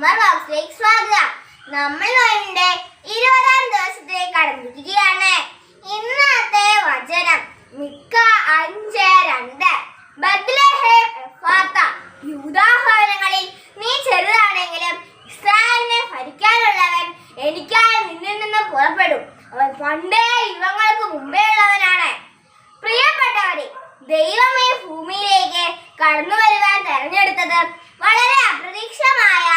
Summer ബോക്സിലേക്ക് സ്വാഗതം. നമ്മൾ ഇതിന്റെ 20ാം ദിവസത്തിലേക്ക് കടന്നിരിക്കുകയാണ്. ഇന്നത്തെ വചനം മിക്ക 5:2. ബത്ലഹേം എഫ്രാത്ത, യൂദാഭവനങ്ങളിൽ നീ ചെറുതാണെങ്കിലും ഇസ്രായേലിനെ ഭരിക്കാനുള്ളവൻ എനിക്കായി നിന്നിൽ നിന്ന് പുറപ്പെടും. അവൻ പണ്ടേ യുഗങ്ങൾക്ക് മുമ്പേ ഉള്ളവനാണ്. പ്രിയപ്പെട്ടവരെ, ദൈവം ഈ ഭൂമിയിലേക്ക് കടന്നു വരുവാൻ തെരഞ്ഞെടുത്തത് വളരെ അപ്രതീക്ഷിതമായ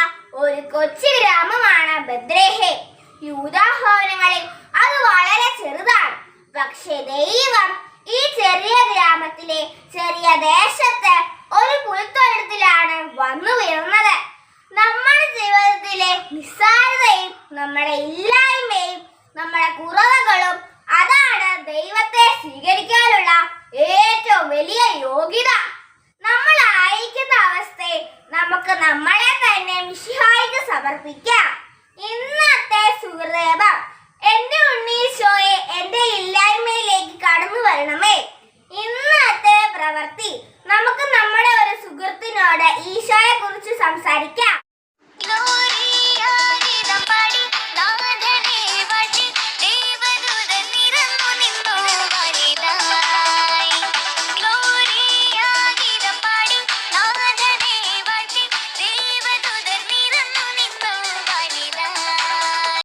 ഒരു കൊച്ചു ഗ്രാമമാണ് ബത്ലഹേം. യൂദാഭവനങ്ങളിൽ അത് വളരെ ചെറുതാണ്. പക്ഷേ ദൈവം ഈ ചെറിയ ഗ്രാമത്തിലെ ചെറിയ ദേശത്ത് ഒരു പുൽത്തൊഴുത്തിലാണ് വന്നു വീഴുന്നത്. നമ്മുടെ ജീവിതത്തിലെ നിസ്സാരതയും നമ്മുടെ ഇല്ലായ്മയും നമ്മുടെ കുറവുകളും അതാണ് ദൈവത്തെ സ്വീകരിക്കാനുള്ള ഏറ്റവും വലിയ യോഗ്യത. നമ്മൾ ആയിരിക്കുന്ന അവസ്ഥയെ നമുക്ക് നമ്മളെ തന്നെ മിശിഹായിക്ക് സമർപ്പിക്കാം. ഇന്നത്തെ സുഹൃതം, എന്റെ ഉണ്ണി